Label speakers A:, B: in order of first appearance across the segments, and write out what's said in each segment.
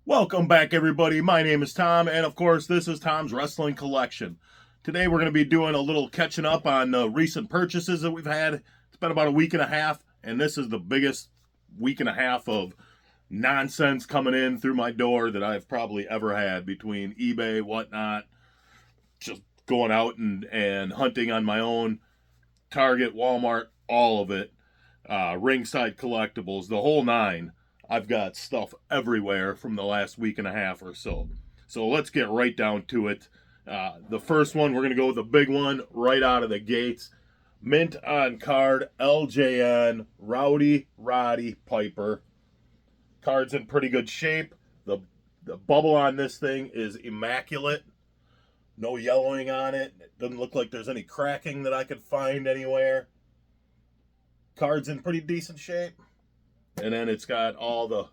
A: Welcome back, everybody. My name is Tom, and of course, this is Tom's Wrestling Collection. Today, we're going to be doing a little catching up on recent purchases that we've had. It's been about a week and a half, and this is the biggest week and a half of nonsense coming in through my door that I've probably ever had between eBay, whatnot, just going out and hunting on my own, Target, Walmart, all of it, ringside collectibles, the whole nine. I've got stuff everywhere from the last week and a half or so. So let's get right down to it. The first one, we're going to go with the big one right out of the gates. Mint on card, LJN, Rowdy Roddy Piper. Card's in pretty good shape. The bubble on this thing is immaculate. No yellowing on it. It doesn't look like there's any cracking that I could find anywhere. Card's in pretty decent shape. And then it's got all the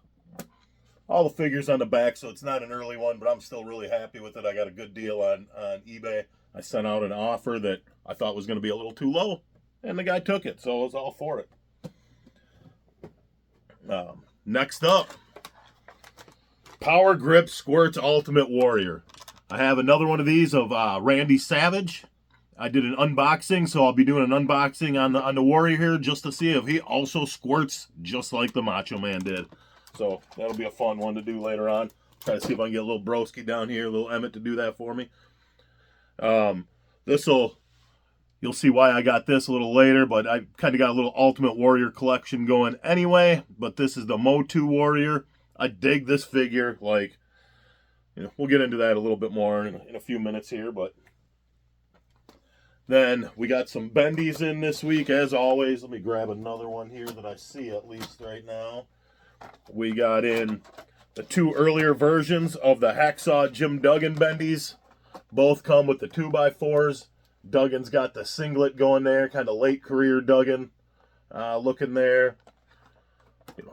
A: figures on the back, so it's not an early one, but I'm still really happy with it. I got a good deal on eBay. I sent out an offer that I thought was going to be a little too low, and the guy took it, so I was all for it. Next up, Power Grip Squirts Ultimate Warrior. I have another one of these of Randy Savage. I did an unboxing, so I'll be doing an unboxing on the Warrior here just to see if he also squirts just like the Macho Man did. So that'll be a fun one to do later on. Try to see if I can get a little broski down here, a little Emmett to do that for me. You'll see why I got this a little later, but I kind of got a little Ultimate Warrior collection going anyway. But this is the MOTU Warrior. I dig this figure. Like, we'll get into that a little bit more in a few minutes here, but. Then we got some bendies in this week, as always. Let me grab another one here that I see at least right now. We got in the two earlier versions of the Hacksaw Jim Duggan bendies. Both come with the 2x4s. Duggan's got the singlet going there, kind of late career Duggan looking there.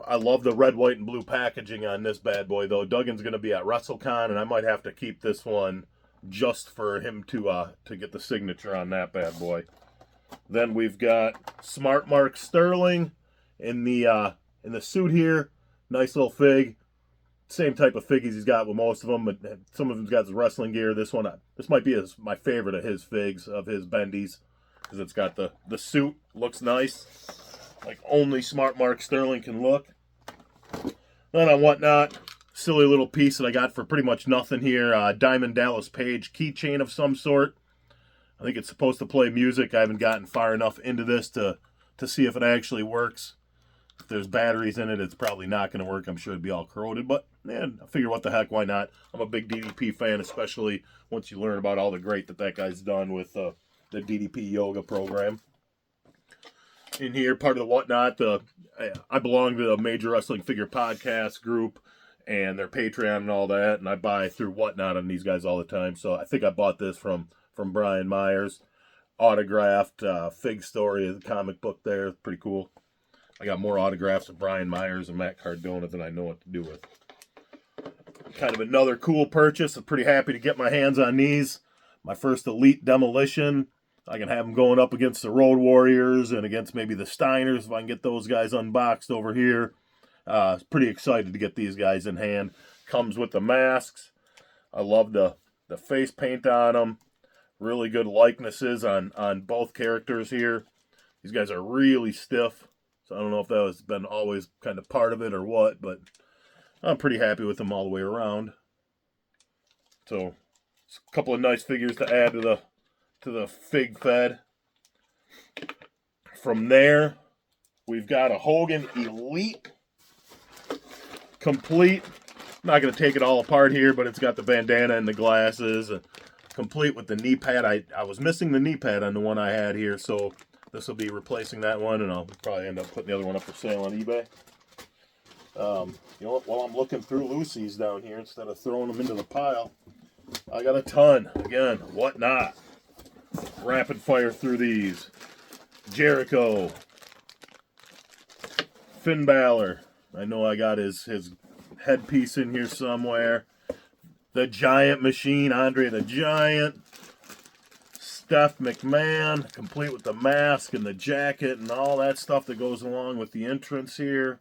A: I love the red, white, and blue packaging on this bad boy, though. Duggan's going to be at WrestleCon, and I might have to keep this one just for him to get the signature on that bad boy. Then we've got Smart Mark Sterling in the suit here. Nice little fig. Same type of figgies he's got with most of them, but some of them's got his wrestling gear. This might be my favorite of his figs, of his bendies, because it's got the suit. Looks nice, like only Smart Mark Sterling can look. Then on Whatnot, silly little piece that I got for pretty much nothing here. Diamond Dallas Page keychain of some sort. I think it's supposed to play music. I haven't gotten far enough into this to see if it actually works. If there's batteries in it, it's probably not going to work. I'm sure it'd be all corroded, but man, I figure what the heck, why not? I'm a big DDP fan, especially once you learn about all the great that guy's done with the DDP yoga program. In here, part of the Whatnot, I belong to the Major Wrestling Figure Podcast group and their Patreon and all that, and I buy through Whatnot on these guys all the time. So I think I bought this from Brian Myers, autographed Fig Story, the comic book there, pretty cool. I got more autographs of Brian Myers and Matt Cardona than I know what to do with. Kind of another cool purchase. I'm pretty happy to get my hands on these. My first Elite Demolition. I can have them going up against the Road Warriors and against maybe the Steiners if I can get those guys unboxed over here. Pretty excited to get these guys in hand. Comes with the masks. I love the face paint on them. Really good likenesses on both characters here. These guys are really stiff. So I don't know if that has been always kind of part of it or what, but I'm pretty happy with them all the way around. So it's a couple of nice figures to add to the Fig Fed. From there, we've got a Hogan Elite complete. I'm not going to take it all apart here, but it's got the bandana and the glasses, complete with the knee pad. I was missing the knee pad on the one I had here, so this will be replacing that one, and I'll probably end up putting the other one up for sale on eBay. You know what? While I'm looking through Lucy's down here, instead of throwing them into the pile, I got a ton. Again, Whatnot. Rapid fire through these. Jericho. Finn Balor. I know I got his headpiece in here somewhere. The Giant Machine, Andre the Giant. Steph McMahon, complete with the mask and the jacket and all that stuff that goes along with the entrance here.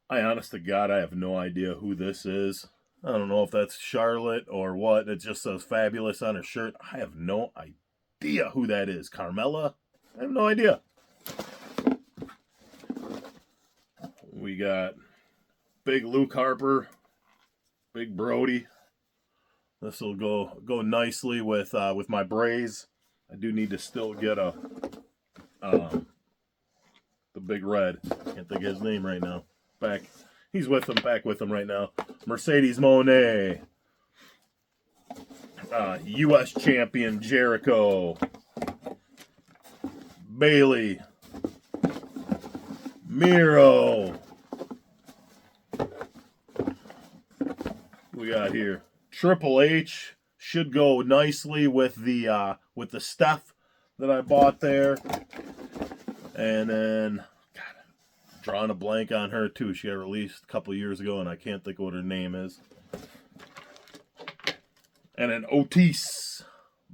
A: I honest to God, I have no idea who this is. I don't know if that's Charlotte or what. It just says fabulous on her shirt. I have no idea who that is. Carmella? I have no idea. We got Big Luke Harper, Big Brody. This will go nicely with my braids. I do need to still get the Big Red. Can't think of his name right now. He's with them. Back with them right now. Mercedes Moné. U.S. champion Jericho. Bailey. Miro. We got here Triple H. Should go nicely with the Steph that I bought there. And then drawing a blank on her too. She got released a couple years ago, and I can't think of what her name is. And an Otis,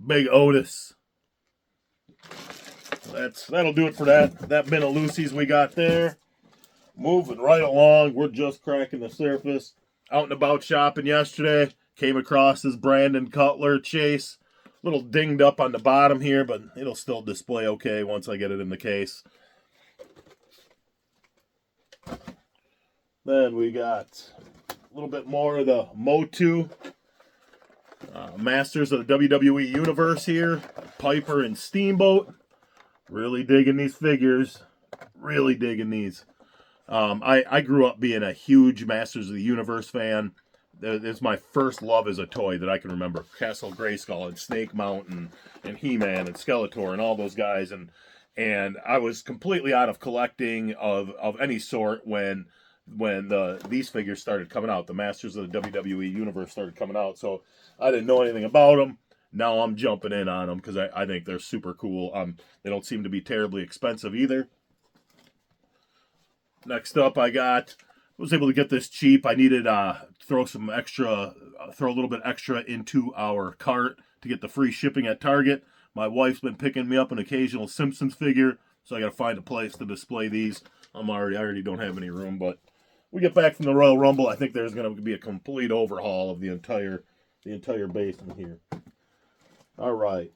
A: Big Otis. That'll do it for that bin of Lucy's we got there. Moving right along, we're just cracking the surface. Out and about shopping yesterday, came across this Brandon Cutler Chase. A little dinged up on the bottom here, but it'll still display okay once I get it in the case. Then we got a little bit more of the MOTU. Masters of the WWE Universe here. Piper and Steamboat. Really digging these figures. Really digging these. I grew up being a huge Masters of the Universe fan. It's my first love as a toy that I can remember. Castle Grayskull and Snake Mountain and He-Man and Skeletor and all those guys. And I was completely out of collecting of any sort when these figures started coming out. The Masters of the WWE Universe started coming out. So I didn't know anything about them. Now I'm jumping in on them because I think they're super cool. They don't seem to be terribly expensive either. Next up, I was able to get this cheap. I needed throw a little bit extra into our cart to get the free shipping at Target. My wife's been picking me up an occasional Simpsons figure, so I got to find a place to display these. I already don't have any room, but we get back from the Royal Rumble. I think there's going to be a complete overhaul of the entire basement here. All right,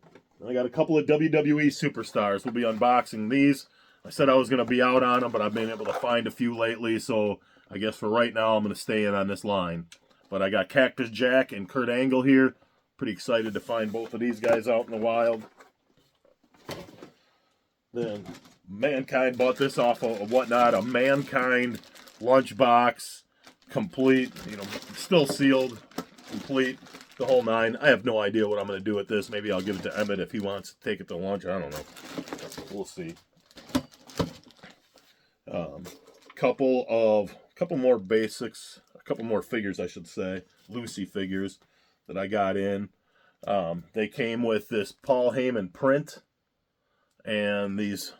A: I got a couple of WWE superstars. We'll be unboxing these. I said I was going to be out on them, but I've been able to find a few lately, so I guess for right now I'm going to stay in on this line. But I got Cactus Jack and Kurt Angle here. Pretty excited to find both of these guys out in the wild. Then Mankind bought this off of Whatnot, a Mankind lunchbox, complete, still sealed, complete, the whole nine. I have no idea what I'm going to do with this. Maybe I'll give it to Emmett if he wants to take it to lunch. I don't know. We'll see. Couple more basics, a couple more figures, I should say, Lucy figures that I got in. They came with this Paul Heyman print and these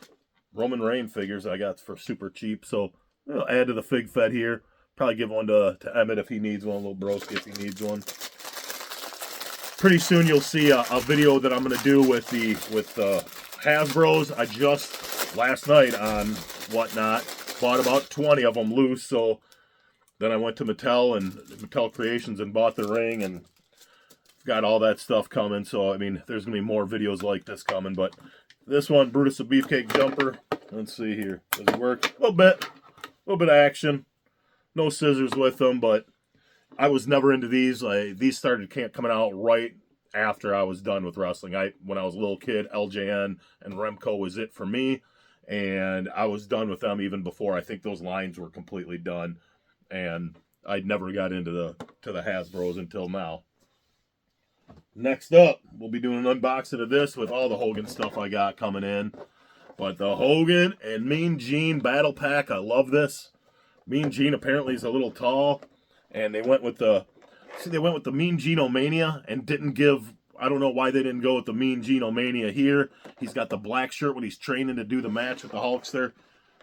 A: Roman Reigns figures I got for super cheap. So I'll add to the fig fed here. Probably give one to Emmett if he needs one, a little broski if he needs one. Pretty soon you'll see a video that I'm going to do with the Hasbros. I just last night on Whatnot bought about 20 of them loose. So then I went to Mattel Creations and bought the ring and got all that stuff coming. So I mean, there's going to be more videos like this coming. But this one, Brutus the Beefcake Jumper. Let's see here. Does it work? A little bit of action. No scissors with them, but I was never into these. These started coming out right after I was done with wrestling. When I was a little kid, LJN and Remco was it for me, and I was done with them even before. I think those lines were completely done, and I never got into the Hasbros until now. Next up, we'll be doing an unboxing of this with all the Hogan stuff I got coming in. But the Hogan and Mean Gene Battle Pack, I love this. Mean Gene apparently is a little tall, and they went with the Mean Gene-O-Mania and didn't give. I don't know why they didn't go with the Mean Gene-O-Mania here. He's got the black shirt when he's training to do the match with the Hulkster,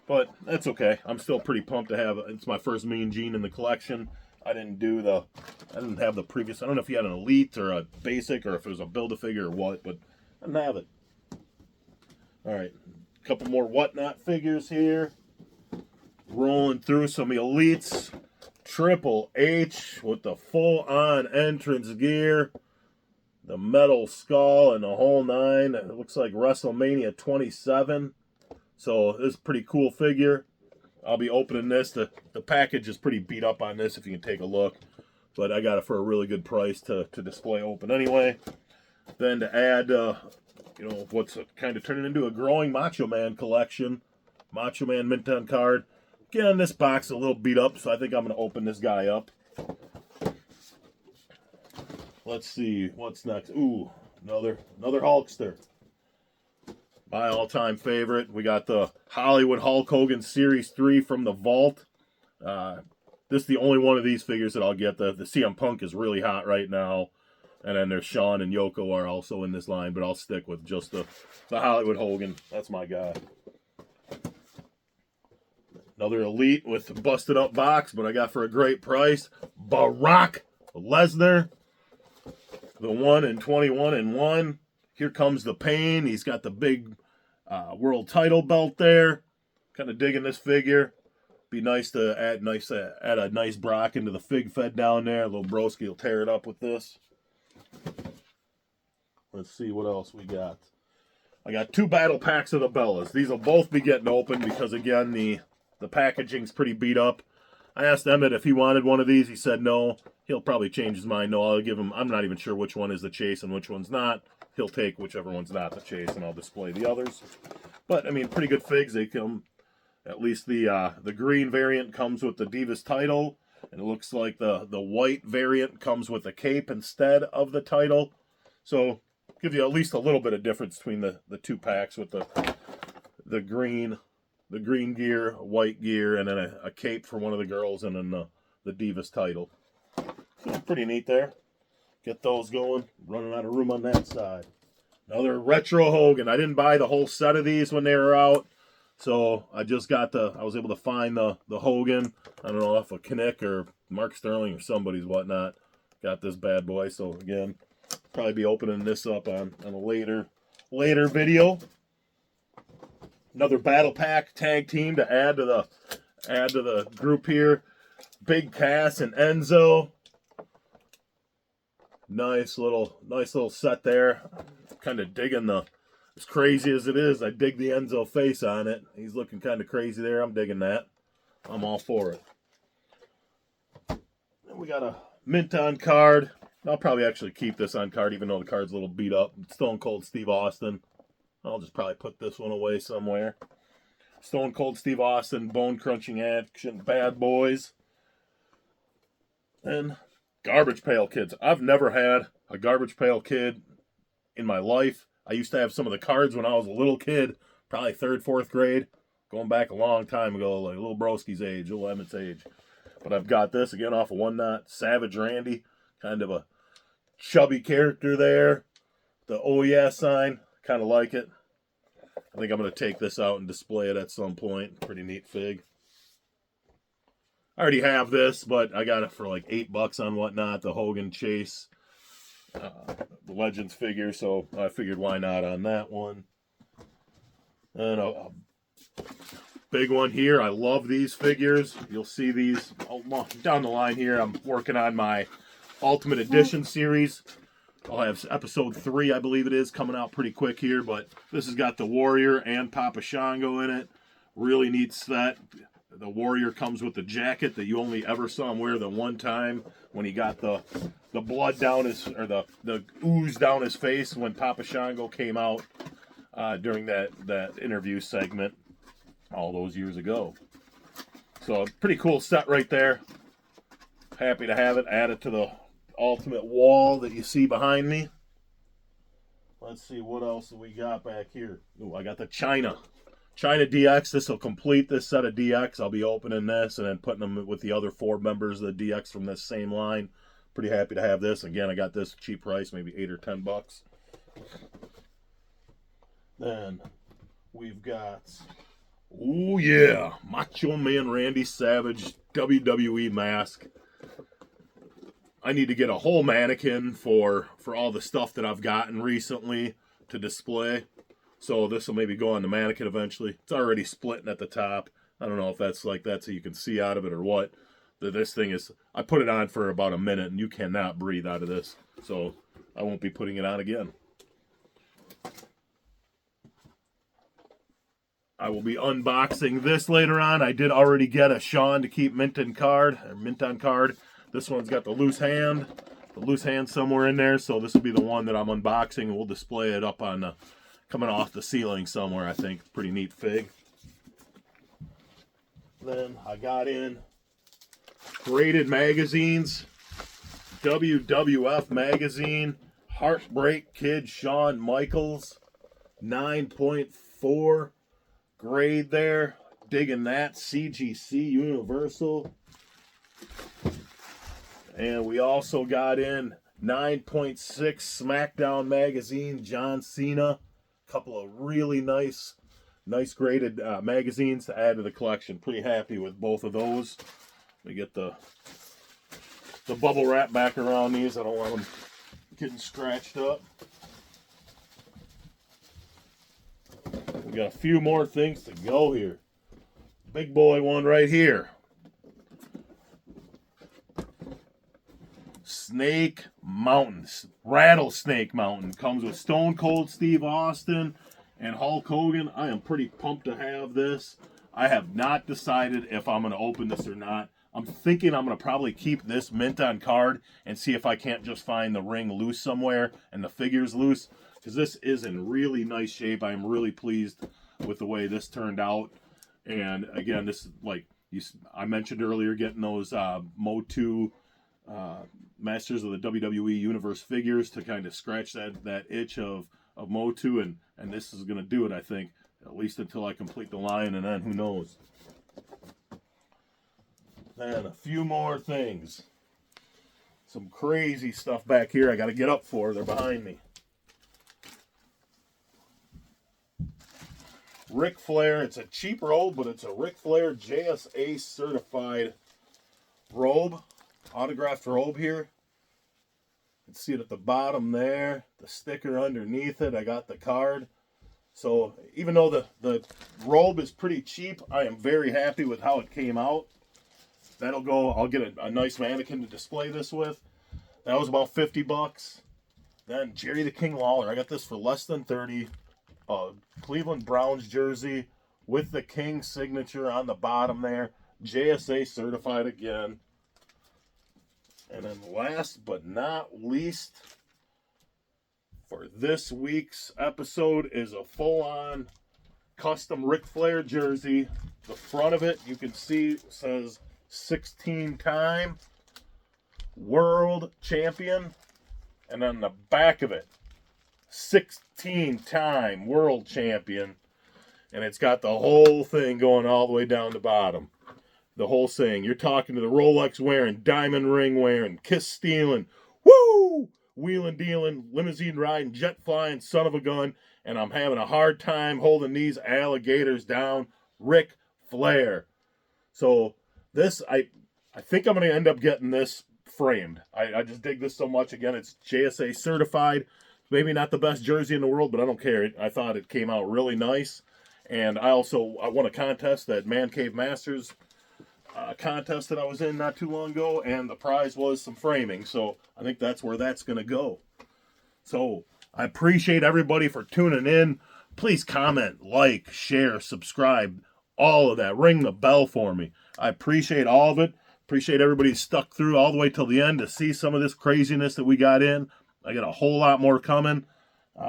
A: but that's okay. I'm still pretty pumped to have it. It's my first Mean Gene in the collection. I didn't have the previous. I don't know if he had an Elite or a Basic or if it was a Build-A-Figure or what, but I didn't have it. All right, a couple more Whatnot figures here. Rolling through some Elites. Triple H with the full-on entrance gear. The metal skull and the whole nine. It looks like WrestleMania 27. So this is a pretty cool figure. I'll be opening this. The package is pretty beat up on this if you can take a look. But I got it for a really good price to display open anyway. Then to add, you know, what's kind of turning into a growing Macho Man collection. Macho Man mint on card. Again, this box is a little beat up, so I think I'm going to open this guy up. Let's see what's next. Ooh, another Hulkster. My all-time favorite. We got the Hollywood Hulk Hogan Series 3 from the vault. This is the only one of these figures that I'll get. The CM Punk is really hot right now. And then there's Shawn and Yoko are also in this line, but I'll stick with just the Hollywood Hogan. That's my guy. Another Elite with a busted up box, but I got for a great price. Brock Lesnar. The 1 and 21 and 1. Here comes the pain. He's got the big world title belt there. Kind of digging this figure. Be nice to add a nice Brock into the fig fed down there. A little broski will tear it up with this. Let's see what else we got. I got 2 battle packs of the Bellas. These will both be getting open because, again, the packaging's pretty beat up. I asked Emmett if he wanted one of these. He said no. He'll probably change his mind. No, I'll give him. I'm not even sure which one is the chase and which one's not. He'll take whichever one's not the chase, and I'll display the others. But, I mean, pretty good figs. They come, at least the green variant comes with the Divas title. And it looks like the white variant comes with the cape instead of the title. So, gives you at least a little bit of difference between the 2 packs with the green gear, white gear, and then a cape for one of the girls, and then the Divas title. So pretty neat there. Get those going. Running out of room on that side. Another retro Hogan. I didn't buy the whole set of these when they were out, so I just got I was able to find the Hogan. I don't know if a Kinnick or Mark Sterling or somebody's whatnot. Got this bad boy. So again, probably be opening this up on a later video. Another battle pack tag team to add to the group here. Big Cass and Enzo. Nice little set there. Kind of digging as crazy as it is, I dig the Enzo face on it. He's looking kind of crazy there. I'm digging that. I'm all for it. Then we got a mint on card. I'll probably actually keep this on card even though the card's a little beat up. Stone Cold Steve Austin. I'll just probably put this one away somewhere. Stone Cold Steve Austin, bone crunching action, bad boys. And Garbage Pail Kids. I've never had a Garbage Pail Kid in my life. I used to have some of the cards when I was a little kid, probably 3rd, 4th grade, going back a long time ago, like little broski's age, little Emmett's age. But I've got this again off of One Knot, Savage Randy, kind of a chubby character there. The oh yeah sign, kind of like it. I think I'm going to take this out and display it at some point. Pretty neat fig. I already have this, but I got it for like $8 on Whatnot, the Hogan Chase, the Legends figure, so I figured why not on that one. And a big one here. I love these figures. You'll see these down the line here. I'm working on my Ultimate Edition series. I'll have episode 3, I believe it is, coming out pretty quick here, but this has got the Warrior and Papa Shango in it. Really neat set. The Warrior comes with the jacket that you only ever saw him wear the one time when he got the blood down his, or the ooze down his face when Papa Shango came out during that interview segment all those years ago. So a pretty cool set right there. Happy to have it added to the Ultimate wall that you see behind me. Let's see what else we got back here. Ooh, I got the China DX. This will complete this set of DX. I'll be opening this and then putting them with the other 4 members of the DX from this same line. Pretty happy to have this. Again, I got this cheap price, maybe $8 or $10. Then we've got, oh yeah, Macho Man Randy Savage WWE mask. I need to get a whole mannequin for all the stuff that I've gotten recently to display. So this will maybe go on the mannequin eventually. It's already splitting at the top. I don't know if that's like that so you can see out of it or what. This thing is, I put it on for about a minute and you cannot breathe out of this. So I won't be putting it on again. I will be unboxing this later on. I did already get a Sean to keep mint on card. This one's got the loose hand somewhere in there. So this will be the one that I'm unboxing, and we'll display it up on coming off the ceiling somewhere. I think pretty neat fig. Then I got in graded magazines. WWF magazine, Heartbreak Kid Shawn Michaels, 9.4 grade there. Digging that. CGC Universal. And we also got in 9.6 SmackDown magazine, John Cena. A couple of really nice graded magazines to add to the collection. Pretty happy with both of those. Let me get the bubble wrap back around these. I don't want them getting scratched up. We got a few more things to go here. Big boy one right here. Snake Mountain. Rattlesnake Mountain. Comes with Stone Cold Steve Austin and Hulk Hogan. I am pretty pumped to have this. I have not decided if I'm going to open this or not. I'm thinking I'm going to probably keep this mint on card and see if I can't just find the ring loose somewhere and the figures loose, because this is in really nice shape. I'm really pleased with the way this turned out. And again, this is like I mentioned earlier, getting those MOTU Masters of the WWE Universe figures to kind of scratch that itch of MOTU, and this is going to do it, I think, at least until I complete the line, and then who knows. And a few more things. Some crazy stuff back here I got to get up for. They're behind me. Ric Flair. It's a cheap robe, but it's a Ric Flair JSA certified robe. Autographed robe here. You can see it at the bottom there. The sticker underneath it. I got the card. So even though the robe is pretty cheap, I am very happy with how it came out. That'll go, I'll get a nice mannequin to display this with. That was about 50 bucks. Then Jerry the King Lawler. I got this for less than 30. Cleveland Browns jersey with the King signature on the bottom there. JSA certified again. And then last but not least, for this week's episode is a full-on custom Ric Flair jersey. The front of it, you can see, says 16-time world champion. And on the back of it, 16-time world champion. And it's got the whole thing going all the way down the bottom. The whole thing. You're talking to the Rolex wearing, diamond ring wearing, kiss stealing, woo! Wheeling dealing, limousine riding, jet flying, son of a gun. And I'm having a hard time holding these alligators down. Ric Flair. So this, I think I'm going to end up getting this framed. I just dig this so much. Again, it's JSA certified. Maybe not the best jersey in the world, but I don't care. I thought it came out really nice. And I won a contest, that Man Cave Masters contest that I was in not too long ago, and the prize was some framing. So I think that's where that's going to go. So I appreciate everybody for tuning in. Please comment, like, share, subscribe, all of that. Ring the bell for me. I appreciate all of it. Appreciate everybody stuck through all the way till the end to see some of this craziness that we got in. I got a whole lot more coming.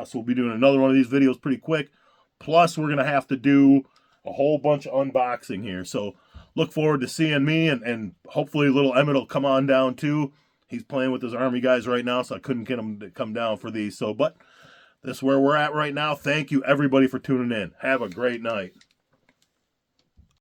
A: So we'll be doing another one of these videos pretty quick. Plus, we're going to have to do a whole bunch of unboxing here. So look forward to seeing me, and hopefully little Emmett will come on down too. He's playing with his Army guys right now, so I couldn't get him to come down for these. So, but this is where we're at right now. Thank you, everybody, for tuning in. Have a great night.